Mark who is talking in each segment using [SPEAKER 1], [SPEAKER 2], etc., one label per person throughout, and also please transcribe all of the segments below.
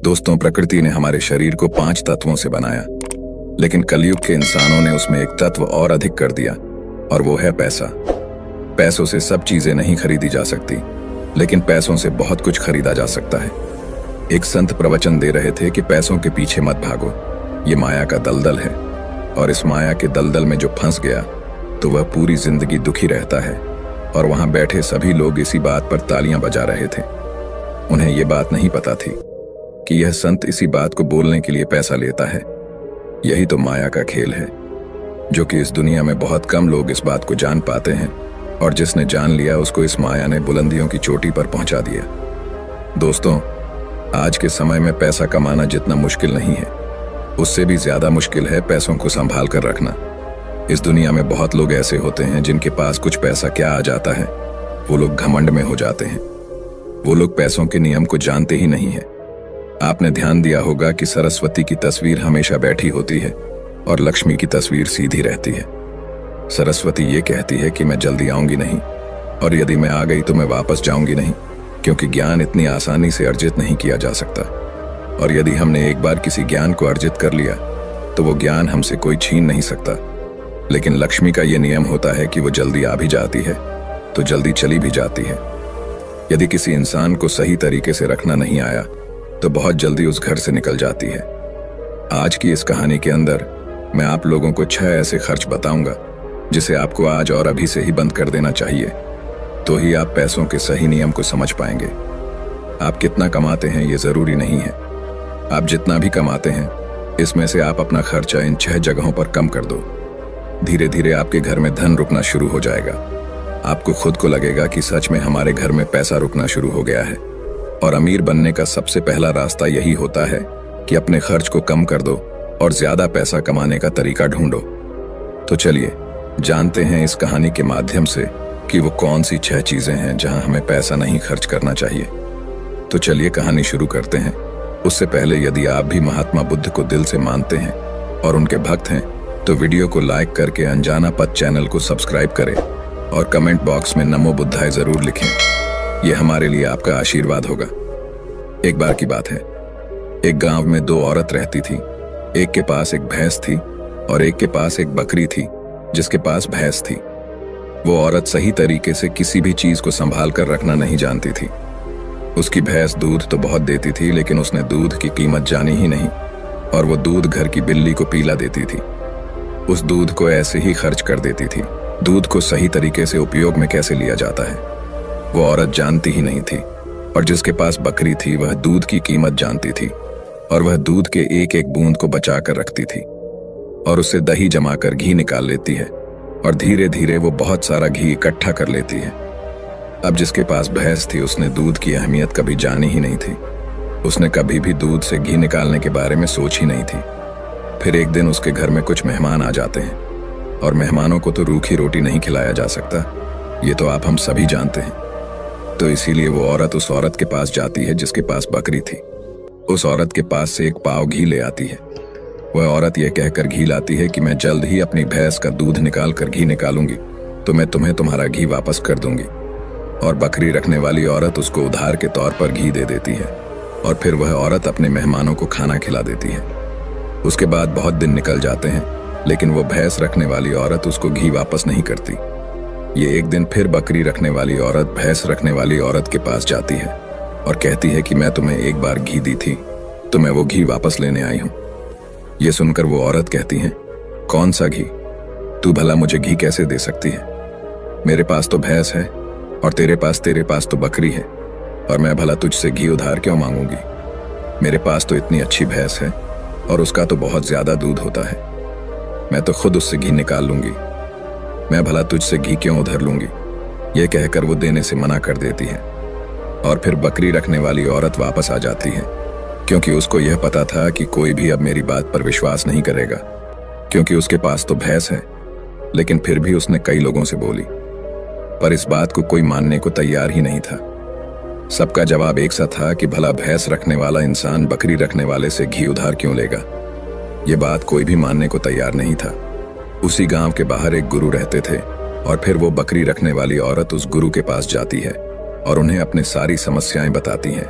[SPEAKER 1] दोस्तों, प्रकृति ने हमारे शरीर को 5 तत्वों से बनाया, लेकिन कलयुग के इंसानों ने उसमें एक तत्व और अधिक कर दिया, और वो है पैसा। पैसों से सब चीजें नहीं खरीदी जा सकती, लेकिन पैसों से बहुत कुछ खरीदा जा सकता है। एक संत प्रवचन दे रहे थे कि पैसों के पीछे मत भागो, ये माया का दलदल है, और इस माया के दलदल में जो फंस गया तो वह पूरी जिंदगी दुखी रहता है। और वहां बैठे सभी लोग इसी बात पर तालियां बजा रहे थे। उन्हें ये बात नहीं पता थी कि यह संत इसी बात को बोलने के लिए पैसा लेता है। यही तो माया का खेल है, जो कि इस दुनिया में बहुत कम लोग इस बात को जान पाते हैं, और जिसने जान लिया उसको इस माया ने बुलंदियों की चोटी पर पहुंचा दिया। दोस्तों, आज के समय में पैसा कमाना जितना मुश्किल नहीं है, उससे भी ज्यादा मुश्किल है पैसों को संभाल कर रखना। इस दुनिया में बहुत लोग ऐसे होते हैं जिनके पास कुछ पैसा क्या आ जाता है, वो लोग घमंड में हो जाते हैं। वो लोग पैसों के नियम को जानते ही नहीं है। आपने ध्यान दिया होगा कि सरस्वती की तस्वीर हमेशा बैठी होती है और लक्ष्मी की तस्वीर सीधी रहती है। सरस्वती ये कहती है कि मैं जल्दी आऊंगी नहीं, और यदि मैं आ गई तो मैं वापस जाऊंगी नहीं, क्योंकि ज्ञान इतनी आसानी से अर्जित नहीं किया जा सकता। और यदि हमने एक बार किसी ज्ञान को अर्जित कर लिया तो वो ज्ञान हमसे कोई छीन नहीं सकता। लेकिन लक्ष्मी का ये नियम होता है कि वो जल्दी आ भी जाती है तो जल्दी चली भी जाती है। यदि किसी इंसान को सही तरीके से रखना नहीं आया तो बहुत जल्दी उस घर से निकल जाती है। आज की इस कहानी के अंदर मैं आप लोगों को 6 ऐसे खर्च बताऊंगा जिसे आपको आज और अभी से ही बंद कर देना चाहिए, तो ही आप पैसों के सही नियम को समझ पाएंगे। आप कितना कमाते हैं ये जरूरी नहीं है, आप जितना भी कमाते हैं इसमें से आप अपना खर्चा इन 6 जगहों पर कम कर दो। धीरे धीरे आपके घर में धन रुकना शुरू हो जाएगा। आपको खुद को लगेगा कि सच में हमारे घर में पैसा रुकना शुरू हो गया है। और अमीर बनने का सबसे पहला रास्ता यही होता है कि अपने खर्च को कम कर दो और ज्यादा पैसा कमाने का तरीका ढूंढो। तो चलिए जानते हैं इस कहानी के माध्यम से कि वो कौन सी 6 चीजें हैं जहां हमें पैसा नहीं खर्च करना चाहिए। तो चलिए कहानी शुरू करते हैं। उससे पहले यदि आप भी महात्मा बुद्ध को दिल से मानते हैं और उनके भक्त हैं तो वीडियो को लाइक करके अनजाना पथ चैनल को सब्सक्राइब करें और कमेंट बॉक्स में नमो बुद्धाय जरूर लिखें। यह हमारे लिए आपका आशीर्वाद होगा। एक बार की बात है, एक गांव में 2 औरत रहती थी। एक के पास एक भैंस थी और एक के पास एक बकरी थी जिसके पास भैंस थी। वो औरत सही तरीके से किसी भी चीज को संभाल कर रखना नहीं जानती थी। उसकी भैंस दूध तो बहुत देती थी, लेकिन उसने दूध की कीमत जानी ही नहीं, और वो दूध घर की बिल्ली को पिला देती थी। उस दूध को ऐसे ही खर्च कर देती थी। दूध को सही तरीके से उपयोग में कैसे लिया जाता है वो औरत जानती ही नहीं थी। और जिसके पास बकरी थी वह दूध की कीमत जानती थी, और वह दूध के एक एक बूंद को बचा कर रखती थी और उससे दही जमाकर घी निकाल लेती है, और धीरे धीरे वो बहुत सारा घी इकट्ठा कर लेती है। अब जिसके पास भैंस थी उसने दूध की अहमियत कभी जानी ही नहीं थी। उसने कभी भी दूध से घी निकालने के बारे में सोच ही नहीं थी। फिर एक दिन उसके घर में कुछ मेहमान आ जाते हैं, और मेहमानों को तो रूखी रोटी नहीं खिलाया जा सकता, ये तो आप हम सभी जानते हैं। तो इसीलिए वो औरत उस औरत के पास जाती है जिसके पास बकरी थी। उस औरत के पास से 1 पाव घी ले आती है। वह औरत यह कहकर घी लाती है कि मैं जल्द ही अपनी भैंस का दूध निकाल कर घी निकालूंगी तो मैं तुम्हें तुम्हारा घी वापस कर दूंगी। और बकरी रखने वाली औरत उसको उधार के तौर पर घी दे देती है, और फिर वह औरत अपने मेहमानों को खाना खिला देती है। उसके बाद बहुत दिन निकल जाते हैं, लेकिन वो भैंस रखने वाली औरत उसको घी वापस नहीं करती। ये एक दिन फिर बकरी रखने वाली औरत भैंस रखने वाली औरत के पास जाती है और कहती है कि मैं तुम्हें एक बार घी दी थी तो मैं वो घी वापस लेने आई हूं। ये सुनकर वो औरत कहती है, कौन सा घी? तू भला मुझे घी कैसे दे सकती है? मेरे पास तो भैंस है और तेरे पास तो बकरी है, और मैं भला तुझसे घी उधार क्यों मांगूंगी? मेरे पास तो इतनी अच्छी भैंस है और उसका तो बहुत ज्यादा दूध होता है। मैं तो खुद उससे घी निकाल लूंगी, मैं भला तुझसे घी क्यों उधार लूंगी? यह कहकर वो देने से मना कर देती है। और फिर बकरी रखने वाली औरत वापस आ जाती है, क्योंकि उसको यह पता था कि कोई भी अब मेरी बात पर विश्वास नहीं करेगा, क्योंकि उसके पास तो भैंस है। लेकिन फिर भी उसने कई लोगों से बोली, पर इस बात को कोई मानने को तैयार ही नहीं था। सबका जवाब एक सा था कि भला भैंस रखने वाला इंसान बकरी रखने वाले से घी उधार क्यों लेगा? ये बात कोई भी मानने को तैयार नहीं था। उसी गांव के बाहर एक गुरु रहते थे, और फिर वो बकरी रखने वाली औरत उस गुरु के पास जाती है और उन्हें अपनी सारी समस्याएं बताती हैं।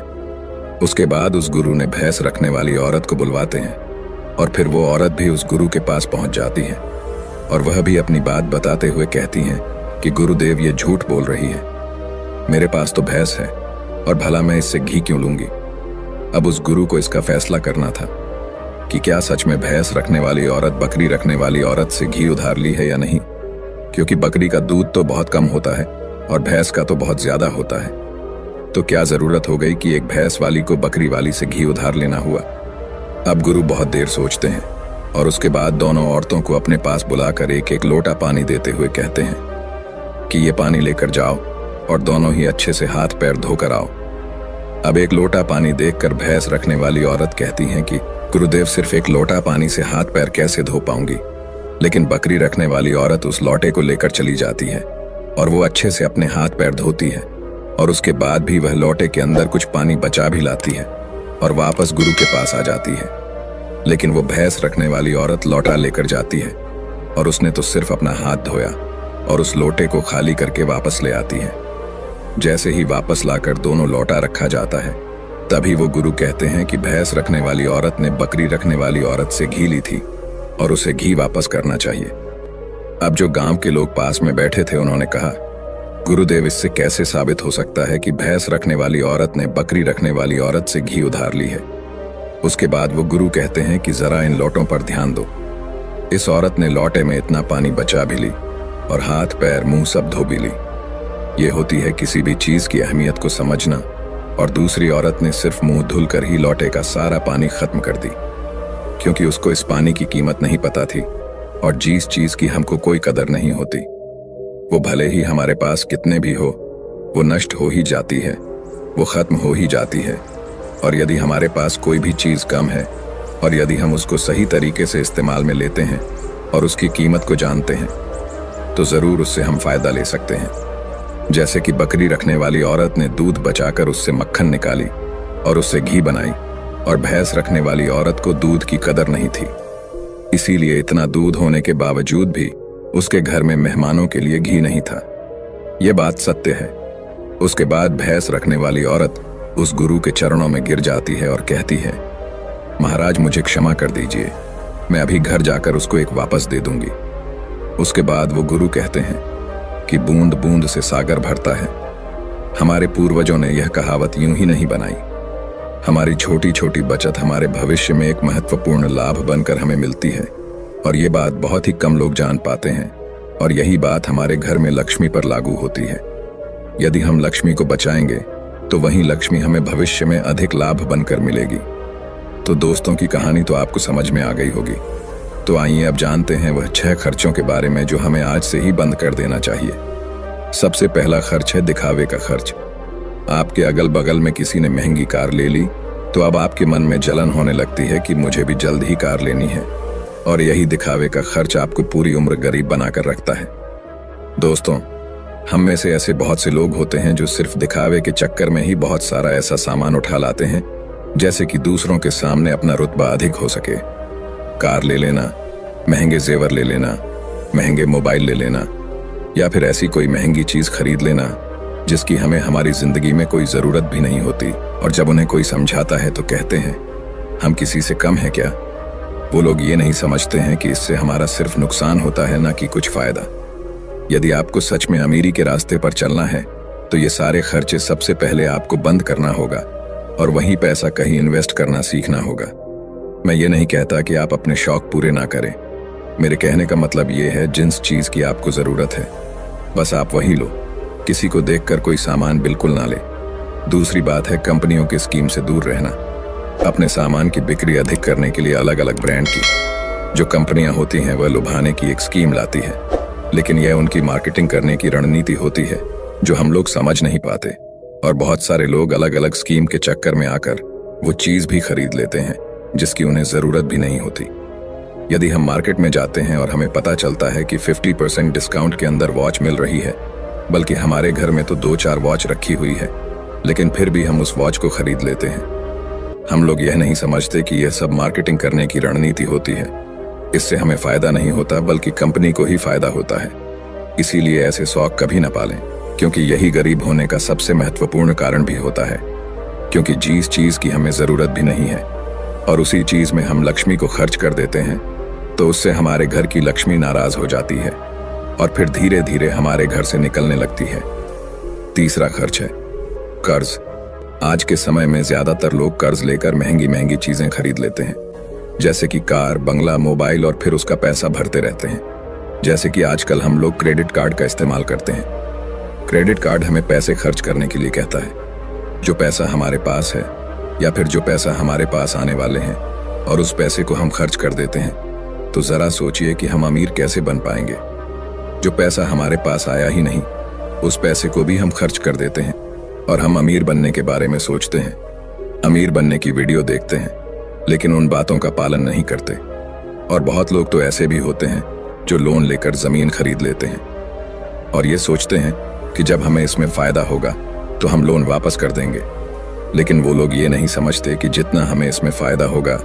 [SPEAKER 1] उसके बाद उस गुरु ने भैंस रखने वाली औरत को बुलवाते हैं और फिर वो औरत भी उस गुरु के पास पहुंच जाती है और वह भी अपनी बात बताते हुए कहती हैं कि गुरुदेव ये झूठ बोल रही है, मेरे पास तो भैंस है और भला मैं इससे घी क्यों लूंगी। अब उस गुरु को इसका फैसला करना था कि क्या सच में भैंस रखने वाली औरत बकरी रखने वाली औरत से घी उधार ली है या नहीं, क्योंकि बकरी का दूध तो बहुत कम होता है और भैंस का तो बहुत ज्यादा होता है। तो क्या जरूरत हो गई कि एक भैंस वाली को बकरी वाली से घी उधार लेना हुआ। अब गुरु बहुत देर सोचते हैं और उसके बाद दोनों औरतों को अपने पास बुलाकर एक एक लोटा पानी देते हुए कहते हैं कि ये पानी लेकर जाओ और दोनों ही अच्छे से हाथ पैर धोकर आओ। अब एक लोटा पानी देखकर भैंस रखने वाली औरत कहती है कि गुरुदेव सिर्फ एक लोटा पानी से हाथ पैर कैसे धो पाऊंगी। लेकिन बकरी रखने वाली औरत उस लोटे को लेकर चली जाती है और वो अच्छे से अपने हाथ पैर धोती है और उसके बाद भी वह लोटे के अंदर कुछ पानी बचा भी लाती है और वापस गुरु के पास आ जाती है। लेकिन वो भैंस रखने वाली औरत लोटा लेकर जाती है और उसने तो सिर्फ अपना हाथ धोया और उस लोटे को खाली करके वापस ले आती है। जैसे ही वापस लाकर दोनों लोटा रखा जाता है तभी वो गुरु कहते हैं कि भैंस रखने वाली औरत ने बकरी रखने वाली औरत से घी ली थी और उसे घी वापस करना चाहिए। अब जो गांव के लोग पास में बैठे थे उन्होंने कहा, गुरुदेव इससे कैसे साबित हो सकता है कि भैंस रखने वाली औरत ने बकरी रखने वाली औरत से घी उधार ली है। उसके बाद वो गुरु कहते हैं कि जरा इन लोटों पर ध्यान दो। इस औरत ने लोटे में इतना पानी बचा भी ली और हाथ पैर मुंह सब धो भी ली। ये होती है किसी भी चीज की अहमियत को समझना, और दूसरी औरत ने सिर्फ मुंह धुलकर ही लोटे का सारा पानी खत्म कर दी, क्योंकि उसको इस पानी की कीमत नहीं पता थी और जिस चीज की हमको कोई कदर नहीं होती वो भले ही हमारे पास कितने भी हो वो नष्ट हो ही जाती है, वो खत्म हो ही जाती है। और यदि हमारे पास कोई भी चीज कम है और यदि हम उसको सही तरीके से इस्तेमाल में लेते हैं और उसकी कीमत को जानते हैं तो जरूर उससे हम फायदा ले सकते हैं। जैसे कि बकरी रखने वाली औरत ने दूध बचाकर उससे मक्खन निकाली और उससे घी बनाई, और भैंस रखने वाली औरत को दूध की कदर नहीं थी, इसीलिए इतना दूध होने के बावजूद भी उसके घर में मेहमानों के लिए घी नहीं था। यह बात सत्य है। उसके बाद भैंस रखने वाली औरत उस गुरु के चरणों में गिर जाती है और कहती है, महाराज मुझे क्षमा कर दीजिए, मैं अभी घर जाकर उसको एक वापस दे दूंगी। उसके बाद वो गुरु कहते हैं कि बूंद बूंद से सागर भरता है। हमारे पूर्वजों ने यह कहावत यूं ही नहीं बनाई। हमारी छोटी छोटी बचत हमारे भविष्य में एक महत्वपूर्ण लाभ बनकर हमें मिलती है, और ये बात बहुत ही कम लोग जान पाते हैं। और यही बात हमारे घर में लक्ष्मी पर लागू होती है। यदि हम लक्ष्मी को बचाएंगे तो वही लक्ष्मी हमें भविष्य में अधिक लाभ बनकर मिलेगी। तो दोस्तों की कहानी तो आपको समझ में आ गई होगी। तो आइए अब जानते हैं वह 6 खर्चों के बारे में जो हमें आज से ही बंद कर देना चाहिए। सबसे पहला खर्च है दिखावे का खर्च। आपके अगल बगल में किसी ने महंगी कार ले ली तो अब आपके मन में जलन होने लगती है कि मुझे भी जल्द ही कार लेनी है, और यही दिखावे का खर्च आपको पूरी उम्र गरीब बनाकर रखता है। दोस्तों, हम में से ऐसे बहुत से लोग होते हैं जो सिर्फ दिखावे के चक्कर में ही बहुत सारा ऐसा सामान उठा लाते हैं जैसे कि दूसरों के सामने अपना रुतबा अधिक हो सके। कार ले लेना, महंगे जेवर ले लेना, महंगे मोबाइल ले लेना, या फिर ऐसी कोई महंगी चीज खरीद लेना जिसकी हमें हमारी जिंदगी में कोई जरूरत भी नहीं होती, और जब उन्हें कोई समझाता है तो कहते हैं हम किसी से कम है क्या। वो लोग ये नहीं समझते हैं कि इससे हमारा सिर्फ नुकसान होता है, ना कि कुछ फायदा। यदि आपको सच में अमीरी के रास्ते पर चलना है तो ये सारे खर्चे सबसे पहले आपको बंद करना होगा और वही पैसा कहीं इन्वेस्ट करना सीखना होगा। मैं ये नहीं कहता कि आप अपने शौक पूरे ना करें। मेरे कहने का मतलब ये है जिस चीज की आपको जरूरत है बस आप वही लो। किसी को देखकर कोई सामान बिल्कुल ना ले। दूसरी बात है कंपनियों की स्कीम से दूर रहना। अपने सामान की बिक्री अधिक करने के लिए अलग अलग ब्रांड की जो कंपनियां होती हैं वह लुभाने की एक स्कीम लाती है, लेकिन यह उनकी मार्केटिंग करने की रणनीति होती है जो हम लोग समझ नहीं पाते, और बहुत सारे लोग अलग अलग स्कीम के चक्कर में आकर वो चीज भी खरीद लेते हैं जिसकी उन्हें जरूरत भी नहीं होती। यदि हम मार्केट में जाते हैं और हमें पता चलता है कि 50% डिस्काउंट के अंदर वॉच मिल रही है, बल्कि हमारे घर में तो 2-4 वॉच रखी हुई है, लेकिन फिर भी हम उस वॉच को खरीद लेते हैं। हम लोग यह नहीं समझते कि यह सब मार्केटिंग करने की रणनीति होती है। इससे हमें फायदा नहीं होता बल्कि कंपनी को ही फायदा होता है। इसीलिए ऐसे शौक कभी न पालें, क्योंकि यही गरीब होने का सबसे महत्वपूर्ण कारण भी होता है। क्योंकि जिस चीज की हमें जरूरत भी नहीं है और उसी चीज में हम लक्ष्मी को खर्च कर देते हैं, तो उससे हमारे घर की लक्ष्मी नाराज हो जाती है और फिर धीरे धीरे हमारे घर से निकलने लगती है। तीसरा खर्च है कर्ज। आज के समय में ज्यादातर लोग कर्ज लेकर महंगी महंगी चीजें खरीद लेते हैं, जैसे कि कार, बंगला, मोबाइल, और फिर उसका पैसा भरते रहते हैं। जैसे कि आजकल हम लोग क्रेडिट कार्ड का इस्तेमाल करते हैं। क्रेडिट कार्ड हमें पैसे खर्च करने के लिए कहता है। जो पैसा हमारे पास है या फिर जो पैसा हमारे पास आने वाले हैं और उस पैसे को हम खर्च कर देते हैं, तो जरा सोचिए कि हम अमीर कैसे बन पाएंगे। जो पैसा हमारे पास आया ही नहीं, उस पैसे को भी हम खर्च कर देते हैं और हम अमीर बनने के बारे में सोचते हैं, अमीर बनने की वीडियो देखते हैं, लेकिन उन बातों का पालन नहीं करते। और बहुत लोग तो ऐसे भी होते हैं जो लोन लेकर जमीन खरीद लेते हैं और ये सोचते हैं कि जब हमें इसमें फायदा होगा तो हम लोन वापस कर देंगे। लेकिन वो लोग ये नहीं समझते कि जितना हमें इसमें फायदा होगा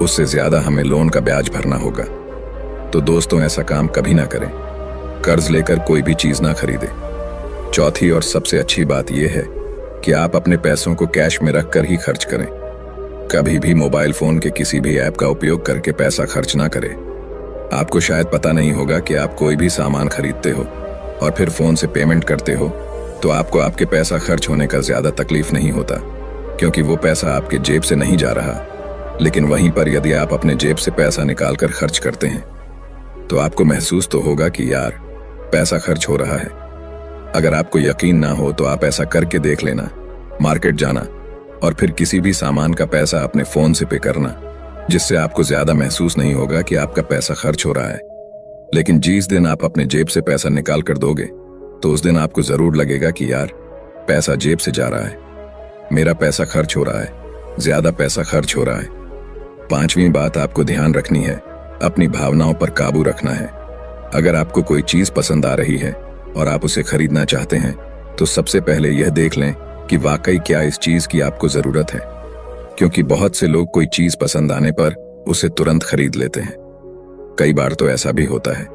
[SPEAKER 1] उससे ज्यादा हमें लोन का ब्याज भरना होगा। तो दोस्तों, ऐसा काम कभी ना करें। कर्ज लेकर कोई भी चीज ना खरीदे। चौथी और सबसे अच्छी बात यह है कि आप अपने पैसों को कैश में रखकर ही खर्च करें। कभी भी मोबाइल फोन के किसी भी ऐप का उपयोग करके पैसा खर्च ना करें। आपको शायद पता नहीं होगा कि आप कोई भी सामान खरीदते हो और फिर फोन से पेमेंट करते हो, तो आपको आपके पैसा खर्च होने का ज्यादा तकलीफ नहीं होता, क्योंकि वो पैसा आपके जेब से नहीं जा रहा। लेकिन वहीं पर यदि आप अपने जेब से पैसा निकाल कर खर्च करते हैं, तो आपको महसूस तो होगा कि यार पैसा खर्च हो रहा है। अगर आपको यकीन ना हो तो आप ऐसा करके देख लेना। मार्केट जाना और फिर किसी भी सामान का पैसा अपने फोन से पे करना, जिससे आपको ज्यादा महसूस नहीं होगा कि आपका पैसा खर्च हो रहा है। लेकिन जिस दिन आप अपने जेब से पैसा निकाल कर दोगे, तो उस दिन आपको जरूर लगेगा कि यार पैसा जेब से जा रहा है, मेरा पैसा खर्च हो रहा है, ज्यादा पैसा खर्च हो रहा है। पांचवी बात आपको ध्यान रखनी है, अपनी भावनाओं पर काबू रखना है। अगर आपको कोई चीज पसंद आ रही है और आप उसे खरीदना चाहते हैं, तो सबसे पहले यह देख लें कि वाकई क्या इस चीज की आपको जरूरत है, क्योंकि बहुत से लोग कोई चीज पसंद आने पर उसे तुरंत खरीद लेते हैं। कई बार तो ऐसा भी होता है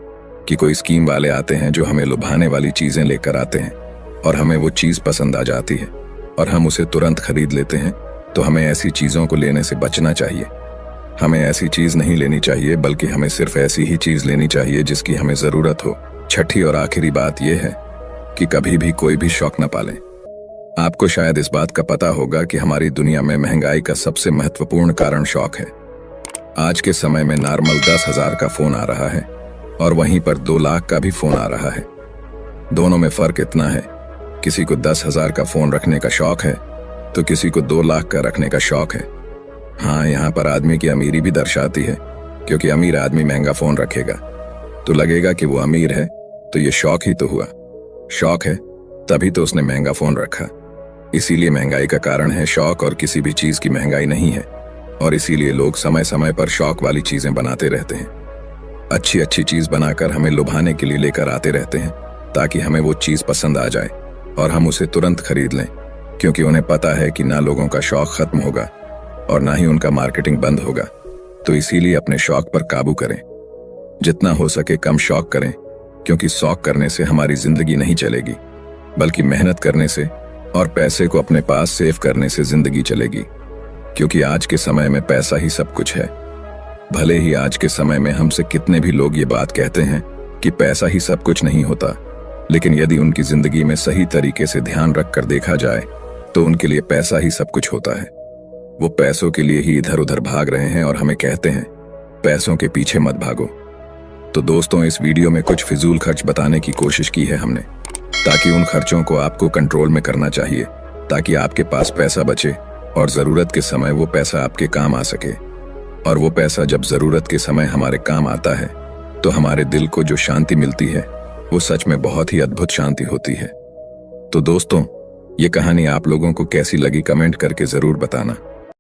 [SPEAKER 1] कि कोई स्कीम वाले आते हैं जो हमें लुभाने वाली चीजें लेकर आते हैं और हमें वो चीज पसंद आ जाती है और हम उसे तुरंत खरीद लेते हैं। तो हमें ऐसी चीजों को लेने से बचना चाहिए। हमें ऐसी चीज नहीं लेनी चाहिए, बल्कि हमें सिर्फ ऐसी ही चीज लेनी चाहिए जिसकी हमें जरूरत हो। छठी और आखिरी बात यह है कि कभी भी कोई भी शौक न पालें। आपको शायद इस बात का पता होगा कि हमारी दुनिया में महंगाई का सबसे महत्वपूर्ण कारण शौक है। आज के समय में नॉर्मल 10,000 का फोन आ रहा है और वहीं पर 2 लाख का भी फोन आ रहा है। दोनों में फर्क इतना है, किसी को 10,000 का फोन रखने का शौक है तो किसी को 2 लाख का रखने का शौक है। हाँ, यहाँ पर आदमी की अमीरी भी दर्शाती है, क्योंकि अमीर आदमी महंगा फोन रखेगा तो लगेगा कि वो अमीर है, तो ये शौक ही तो हुआ। शौक है तभी तो उसने महंगा फोन रखा। इसीलिए महंगाई का कारण है शौक, और किसी भी चीज की महंगाई नहीं है। और इसीलिए लोग समय समय पर शौक वाली चीजें बनाते रहते हैं। अच्छी अच्छी चीज बनाकर हमें लुभाने के लिए लेकर आते रहते हैं, ताकि हमें वो चीज पसंद आ जाए और हम उसे तुरंत खरीद लें, क्योंकि उन्हें पता है कि ना लोगों का शौक खत्म होगा और ना ही उनका मार्केटिंग बंद होगा। तो इसीलिए अपने शौक पर काबू करें। जितना हो सके कम शौक करें, क्योंकि शौक करने से हमारी जिंदगी नहीं चलेगी, बल्कि मेहनत करने से और पैसे को अपने पास सेव करने से जिंदगी चलेगी। क्योंकि आज के समय में पैसा ही सब कुछ है। भले ही आज के समय में हमसे कितने भी लोग ये बात कहते हैं कि पैसा ही सब कुछ नहीं होता, लेकिन यदि उनकी जिंदगी में सही तरीके से ध्यान रखकर देखा जाए तो उनके लिए पैसा ही सब कुछ होता है। वो पैसों के लिए ही इधर उधर भाग रहे हैं और हमें कहते हैं पैसों के पीछे मत भागो। तो दोस्तों, इस वीडियो में कुछ फिजूल खर्च बताने की कोशिश की है हमने, ताकि उन खर्चों को आपको कंट्रोल में करना चाहिए, ताकि आपके पास पैसा बचे और जरूरत के समय वो पैसा आपके काम आ सके। और वो पैसा जब जरूरत के समय हमारे काम आता है तो हमारे दिल को जो शांति मिलती है वो सच में बहुत ही अद्भुत शांति होती है। तो दोस्तों, ये कहानी आप लोगों को कैसी लगी कमेंट करके जरूर बताना।